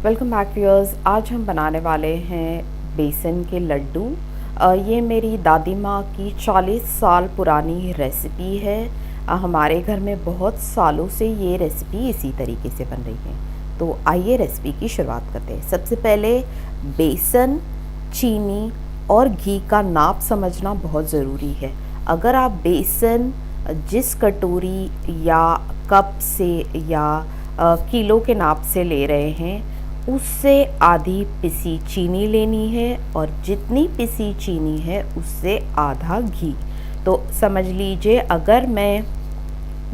Welcome back viewers. आज हम बनाने वाले हैं बेसन के लड्डू। ये मेरी दादी माँ की 40 साल पुरानी रेसिपी है। हमारे घर में बहुत सालों से ये रेसिपी इसी तरीके से बन रही है। तो आइए रेसिपी की शुरुआत करते हैं। सबसे पहले बेसन, चीनी और घी का नाप समझना बहुत ज़रूरी है। अगर आप बेसन जिस कटोरी या कप से या किलो के नाप से ले रहे हैं, उससे आधी पिसी चीनी लेनी है और जितनी पिसी चीनी है उससे आधा घी। तो समझ लीजिए, अगर मैं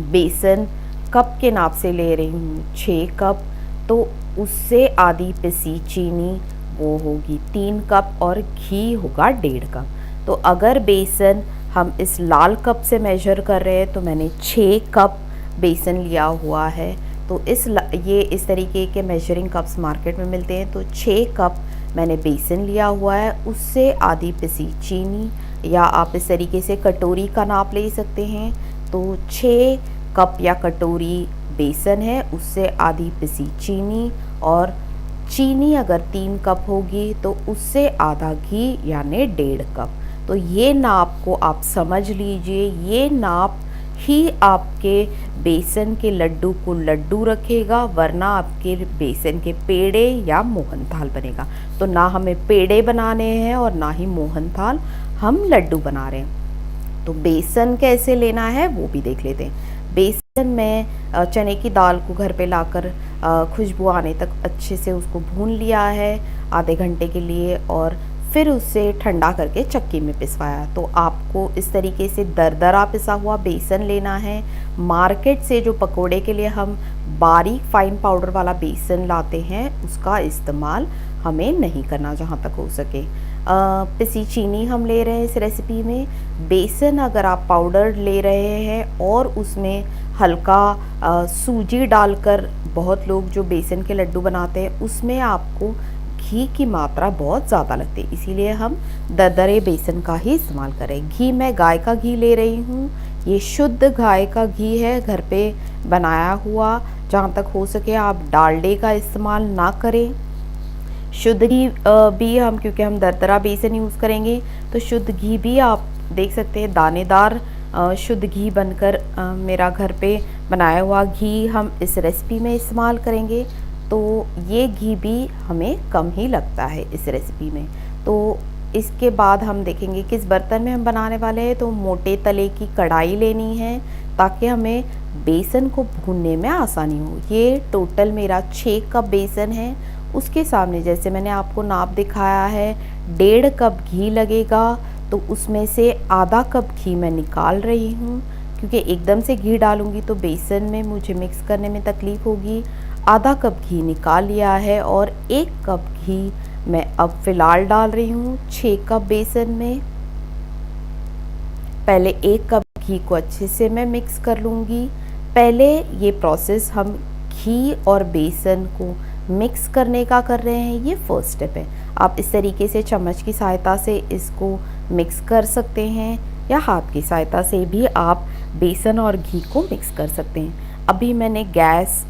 बेसन कप के नाप से ले रही हूँ 6 कप, तो उससे आधी पिसी चीनी वो होगी 3 कप और घी होगा 1.5 कप। तो अगर बेसन हम इस लाल कप से मेजर कर रहे हैं तो मैंने 6 कप बेसन लिया हुआ है। तो ये इस तरीके के मेजरिंग कप्स मार्केट में मिलते हैं। तो 6 कप मैंने बेसन लिया हुआ है, उससे आधी पिसी चीनी, या आप इस तरीके से कटोरी का नाप ले सकते हैं। तो 6 कप या कटोरी बेसन है, उससे आधी पिसी चीनी, और चीनी अगर 3 कप होगी तो उससे आधा घी यानी 1.5 कप। तो ये नाप को आप समझ लीजिए, ये नाप ही आपके बेसन के लड्डू को लड्डू रखेगा, वरना आपके बेसन के पेड़े या मोहनथाल बनेगा। तो ना हमें पेड़े बनाने हैं और ना ही मोहनथाल, हम लड्डू बना रहे हैं। तो बेसन कैसे लेना है वो भी देख लेते हैं। बेसन में चने की दाल को घर पे लाकर खुशबू आने तक अच्छे से उसको भून लिया है आधे घंटे के लिए, और फिर उसे ठंडा करके चक्की में पिसवाया। तो आपको इस तरीके से दरदरा पिसा हुआ बेसन लेना है। मार्केट से जो पकोड़े के लिए हम बारीक फाइन पाउडर वाला बेसन लाते हैं, उसका इस्तेमाल हमें नहीं करना जहाँ तक हो सके। पिसी चीनी हम ले रहे हैं इस रेसिपी में। बेसन अगर आप पाउडर ले रहे हैं और उसमें हल्का सूजी डालकर, बहुत लोग जो बेसन के लड्डू बनाते हैं उसमें आपको घी की मात्रा बहुत ज़्यादा लगती है, इसीलिए हम दरदरे बेसन का ही इस्तेमाल करें। घी मैं गाय का घी ले रही हूँ, ये शुद्ध गाय का घी है, घर पे बनाया हुआ। जहाँ तक हो सके आप डालडे का इस्तेमाल ना करें। शुद्ध घी भी हम, क्योंकि हम दरदरा बेसन यूज़ करेंगे, तो शुद्ध घी भी आप देख सकते हैं दानेदार शुद्ध घी बनकर मेरा घर पे बनाया हुआ घी हम इस रेसिपी में इस्तेमाल करेंगे। तो ये घी भी हमें कम ही लगता है इस रेसिपी में। तो इसके बाद हम देखेंगे किस बर्तन में हम बनाने वाले हैं। तो मोटे तले की कढ़ाई लेनी है ताकि हमें बेसन को भूनने में आसानी हो। ये टोटल मेरा 6 कप बेसन है। उसके सामने जैसे मैंने आपको नाप दिखाया है 1.5 कप घी लगेगा, तो उसमें से आधा कप घी मैं निकाल रही हूँ, क्योंकि एकदम से घी डालूँगी तो बेसन में मुझे मिक्स करने में तकलीफ़ होगी। आधा कप घी निकाल लिया है और 1 कप घी मैं अब फ़िलहाल डाल रही हूँ 6 कप बेसन में। पहले 1 कप घी को अच्छे से मैं मिक्स कर लूँगी। पहले ये प्रोसेस हम घी और बेसन को मिक्स करने का कर रहे हैं, ये फर्स्ट स्टेप है। आप इस तरीके से चम्मच की सहायता से इसको मिक्स कर सकते हैं, या हाथ की सहायता से भी आप बेसन और घी को मिक्स कर सकते हैं। अभी मैंने गैस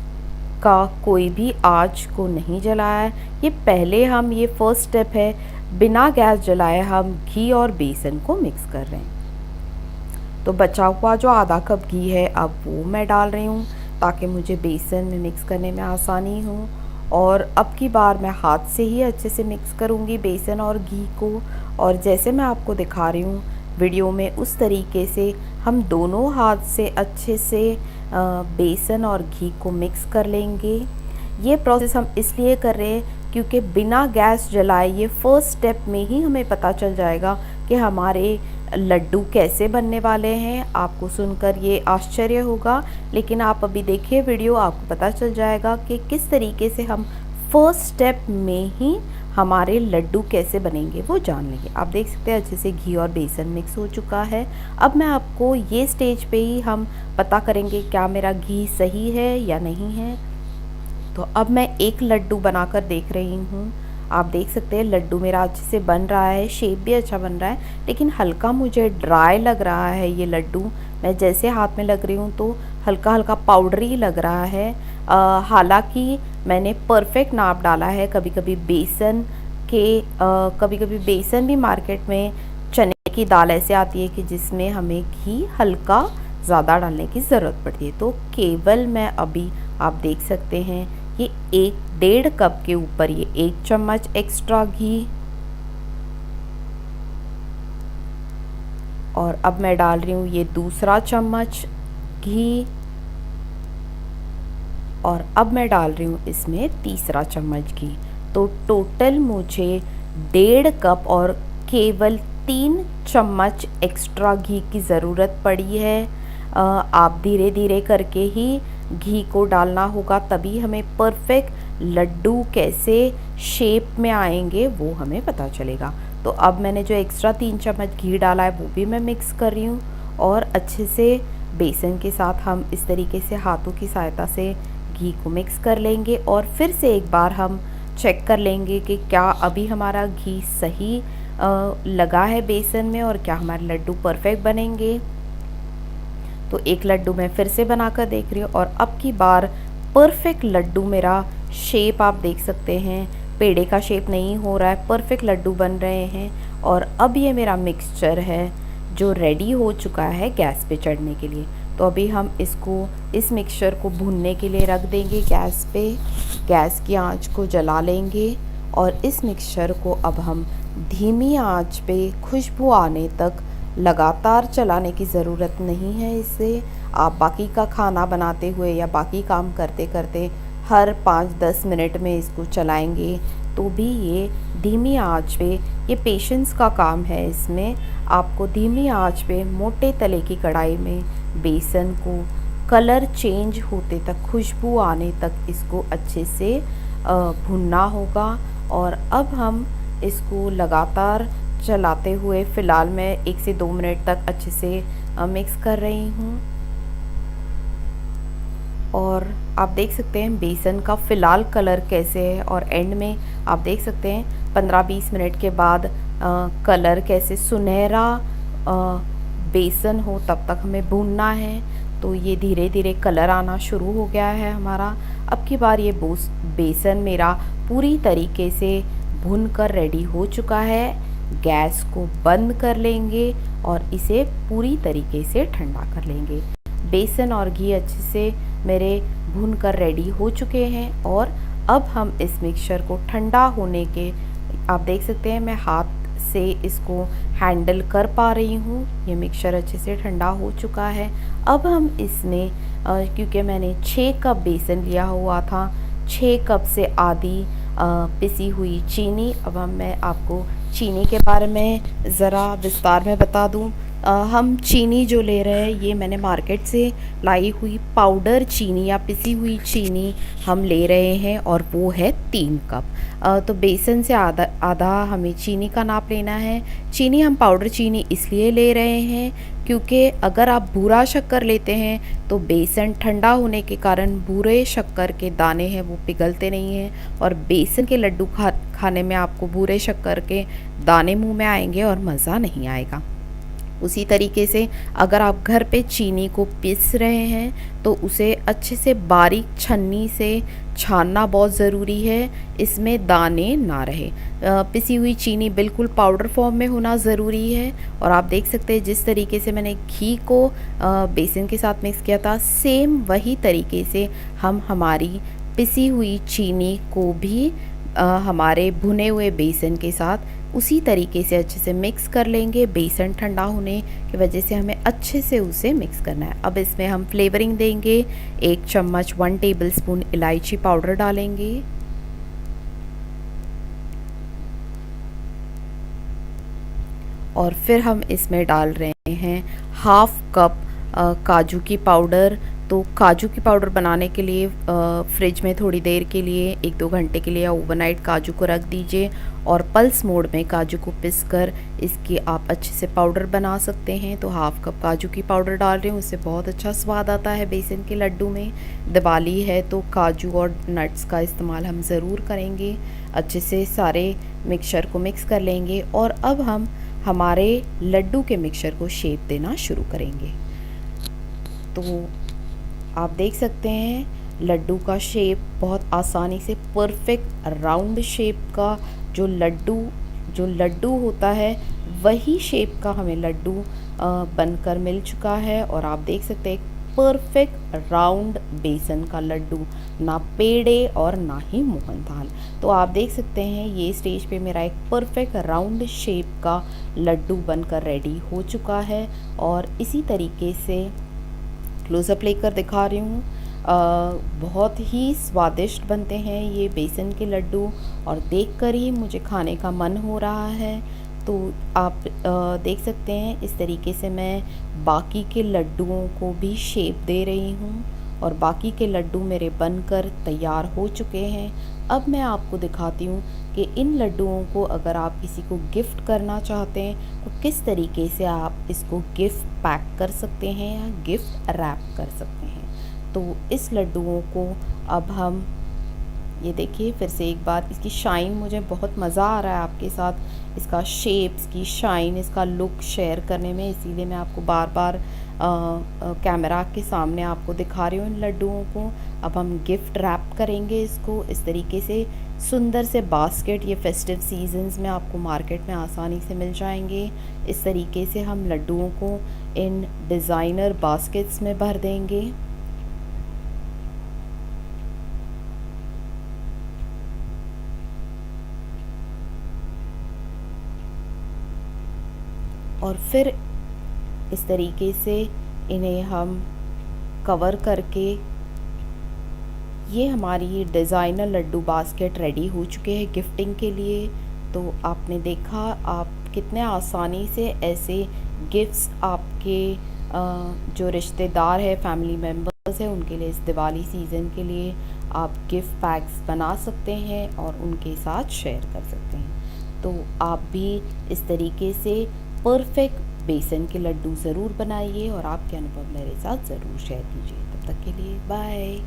का कोई भी आंच को नहीं जलाया है। ये पहले हम, ये फर्स्ट स्टेप है, बिना गैस जलाए हम घी और बेसन को मिक्स कर रहे हैं। तो बचा हुआ जो आधा कप घी है अब वो मैं डाल रही हूँ, ताकि मुझे बेसन में मिक्स करने में आसानी हो। और अब की बार मैं हाथ से ही अच्छे से मिक्स करूँगी बेसन और घी को। और जैसे मैं आपको दिखा रही हूँ वीडियो में, उस तरीके से हम दोनों हाथ से अच्छे से बेसन और घी को मिक्स कर लेंगे। ये प्रोसेस हम इसलिए कर रहे हैं क्योंकि बिना गैस जलाए ये फर्स्ट स्टेप में ही हमें पता चल जाएगा कि हमारे लड्डू कैसे बनने वाले हैं। आपको सुनकर ये आश्चर्य होगा, लेकिन आप अभी देखिए वीडियो, आपको पता चल जाएगा कि किस तरीके से हम फर्स्ट स्टेप में ही हमारे लड्डू कैसे बनेंगे वो जान लेंगे। आप देख सकते हैं अच्छे से घी और बेसन मिक्स हो चुका है। अब मैं आपको ये स्टेज पे ही हम पता करेंगे क्या मेरा घी सही है या नहीं है। तो अब मैं एक लड्डू बनाकर देख रही हूँ। आप देख सकते हैं लड्डू मेरा अच्छे से बन रहा है, शेप भी अच्छा बन रहा है, लेकिन हल्का मुझे ड्राई लग रहा है ये लड्डू। मैं जैसे हाथ में लग रही हूँ तो हल्का हल्का पाउडरी लग रहा है। हालांकि मैंने परफेक्ट नाप डाला है। कभी कभी बेसन भी मार्केट में चने की दाल ऐसे आती है कि जिसमें हमें घी हल्का ज़्यादा डालने की ज़रूरत पड़ती है। तो केवल मैं अभी आप देख सकते हैं ये 1.5 कप के ऊपर ये 1 चम्मच एक्स्ट्रा घी, और अब मैं डाल रही हूँ ये दूसरा चम्मच घी, और अब मैं डाल रही हूँ इसमें तीसरा चम्मच घी। तो टोटल मुझे 1.5 कप और केवल 3 चम्मच एक्स्ट्रा घी की ज़रूरत पड़ी है। आप धीरे धीरे करके ही घी को डालना होगा, तभी हमें परफेक्ट लड्डू कैसे शेप में आएंगे वो हमें पता चलेगा। तो अब मैंने जो एक्स्ट्रा 3 चम्मच घी डाला है वो भी मैं मिक्स कर रही हूँ, और अच्छे से बेसन के साथ हम इस तरीके से हाथों की सहायता से घी को मिक्स कर लेंगे। और फिर से एक बार हम चेक कर लेंगे कि क्या अभी हमारा घी सही लगा है बेसन में, और क्या हमारे लड्डू परफेक्ट बनेंगे। तो एक लड्डू मैं फिर से बनाकर देख रही हूँ, और अब की बार परफेक्ट लड्डू मेरा शेप आप देख सकते हैं, पेड़े का शेप नहीं हो रहा है, परफेक्ट लड्डू बन रहे हैं। और अब ये मेरा मिक्सचर है जो रेडी हो चुका है गैस पे चढ़ने के लिए। तो अभी हम इस मिक्सचर को भूनने के लिए रख देंगे गैस पे। गैस की आंच को जला लेंगे, और इस मिक्सचर को अब हम धीमी आंच पे खुशबू आने तक लगातार चलाने की ज़रूरत नहीं है। इससे आप बाकी का खाना बनाते हुए या बाकी काम करते करते हर 5-10 मिनट में इसको चलाएंगे तो भी ये धीमी आंच पे, ये पेशेंस का काम है। इसमें आपको धीमी आंच पे मोटे तले की कढ़ाई में बेसन को कलर चेंज होते तक, खुशबू आने तक इसको अच्छे से भुनना होगा। और अब हम इसको लगातार चलाते हुए, फ़िलहाल मैं 1 से 2 मिनट तक अच्छे से मिक्स कर रही हूँ। और आप देख सकते हैं बेसन का फ़िलहाल कलर कैसे है, और एंड में आप देख सकते हैं 15-20 मिनट के बाद कलर कैसे सुनहरा बेसन हो तब तक हमें भूनना है। तो ये धीरे धीरे कलर आना शुरू हो गया है हमारा। अब की बार ये बेसन मेरा पूरी तरीके से भुन कर रेडी हो चुका है। गैस को बंद कर लेंगे और इसे पूरी तरीके से ठंडा कर लेंगे। बेसन और घी अच्छे से मेरे भुन कर रेडी हो चुके हैं, और अब हम इस मिक्सचर को ठंडा होने के, आप देख सकते हैं मैं हाथ से इसको हैंडल कर पा रही हूँ। ये मिक्सचर अच्छे से ठंडा हो चुका है। अब हम इसमें क्योंकि मैंने 6 कप बेसन लिया हुआ था, 6 कप से आधी पिसी हुई चीनी। अब मैं आपको चीनी के बारे में ज़रा विस्तार में बता दूं। हम चीनी जो ले रहे हैं ये मैंने मार्केट से लाई हुई पाउडर चीनी या पिसी हुई चीनी हम ले रहे हैं, और वो है 3 कप। तो बेसन से आधा हमें चीनी का नाप लेना है। चीनी हम पाउडर चीनी इसलिए ले रहे हैं क्योंकि अगर आप भूरा शक्कर लेते हैं तो बेसन ठंडा होने के कारण भूरे शक्कर के दाने हैं वो पिघलते नहीं हैं, और बेसन के लड्डू खाने में आपको भूरे शक्कर के दाने मुंह में आएंगे और मज़ा नहीं आएगा। उसी तरीके से अगर आप घर पे चीनी को पीस रहे हैं तो उसे अच्छे से बारीक छन्नी से छानना बहुत ज़रूरी है, इसमें दाने ना रहे। पिसी हुई चीनी बिल्कुल पाउडर फॉर्म में होना ज़रूरी है। और आप देख सकते हैं जिस तरीके से मैंने घी को बेसन के साथ मिक्स किया था, सेम वही तरीके से हम हमारी पिसी हुई चीनी को भी हमारे भुने हुए बेसन के साथ उसी तरीके से अच्छे से मिक्स कर लेंगे। बेसन ठंडा होने की वजह से हमें अच्छे से उसे मिक्स करना है। अब इसमें हम फ्लेवरिंग देंगे। 1 चम्मच 1 टेबलस्पून इलायची पाउडर डालेंगे, और फिर हम इसमें डाल रहे हैं 1/2 कप काजू की पाउडर। तो काजू की पाउडर बनाने के लिए फ्रिज में थोड़ी देर के लिए 1-2 घंटे के लिए या ओवरनाइट काजू को रख दीजिए, और पल्स मोड में काजू को पिस कर इसकी आप अच्छे से पाउडर बना सकते हैं। तो 1/2 कप काजू की पाउडर डाल रही हूँ, उससे बहुत अच्छा स्वाद आता है बेसन के लड्डू में। दिवाली है तो काजू और नट्स का इस्तेमाल हम ज़रूर करेंगे। अच्छे से सारे मिक्सचर को मिक्स कर लेंगे, और अब हम हमारे लड्डू के मिक्सचर को शेप देना शुरू करेंगे। तो आप देख सकते हैं लड्डू का शेप बहुत आसानी से परफेक्ट राउंड शेप का जो लड्डू होता है वही शेप का हमें लड्डू बनकर मिल चुका है। और आप देख सकते हैं परफेक्ट राउंड बेसन का लड्डू, ना पेड़े और ना ही मोहनथाल। तो आप देख सकते हैं ये स्टेज पे मेरा एक परफेक्ट राउंड शेप का लड्डू बनकर रेडी हो चुका है। और इसी तरीके से क्लोज़अप लेकर दिखा रही हूँ। बहुत ही स्वादिष्ट बनते हैं ये बेसन के लड्डू और देखकर ही मुझे खाने का मन हो रहा है। तो आप देख सकते हैं इस तरीके से मैं बाकी के लड्डुओं को भी शेप दे रही हूँ और बाकी के लड्डू मेरे बनकर तैयार हो चुके हैं। अब मैं आपको दिखाती हूँ कि इन लड्डुओं को अगर आप किसी को गिफ्ट करना चाहते हैं तो किस तरीके से आप इसको गिफ्ट पैक कर सकते हैं या गिफ्ट रैप कर सकते हैं। तो इस लड्डुओं को अब हम ये देखिए फिर से एक बार इसकी शाइन, मुझे बहुत मज़ा आ रहा है आपके साथ इसका शेप, इसकी शाइन, इसका लुक शेयर करने में, इसीलिए मैं आपको बार बार कैमरा के सामने आपको दिखा रही हूँ इन लड्डुओं को। अब हम गिफ्ट रैप करेंगे इसको इस तरीके से। सुंदर से बास्केट ये फेस्टिव सीजन्स में आपको मार्केट में आसानी से मिल जाएंगे। इस तरीके से हम लड्डुओं को इन डिज़ाइनर बास्केट्स में भर देंगे। और फिर इस तरीके से इन्हें हम कवर करके ये हमारी डिज़ाइनर लड्डू बास्केट रेडी हो चुके हैं गिफ्टिंग के लिए। तो आपने देखा आप कितने आसानी से ऐसे गिफ्ट्स आपके जो रिश्तेदार है, फैमिली मेम्बर्स हैं, उनके लिए इस दिवाली सीज़न के लिए आप गिफ्ट पैक्स बना सकते हैं और उनके साथ शेयर कर सकते हैं। तो आप भी इस तरीके से परफेक्ट बेसन के लड्डू ज़रूर बनाइए और आपके अनुभव मेरे साथ ज़रूर शेयर कीजिए। तब तक के लिए बाय।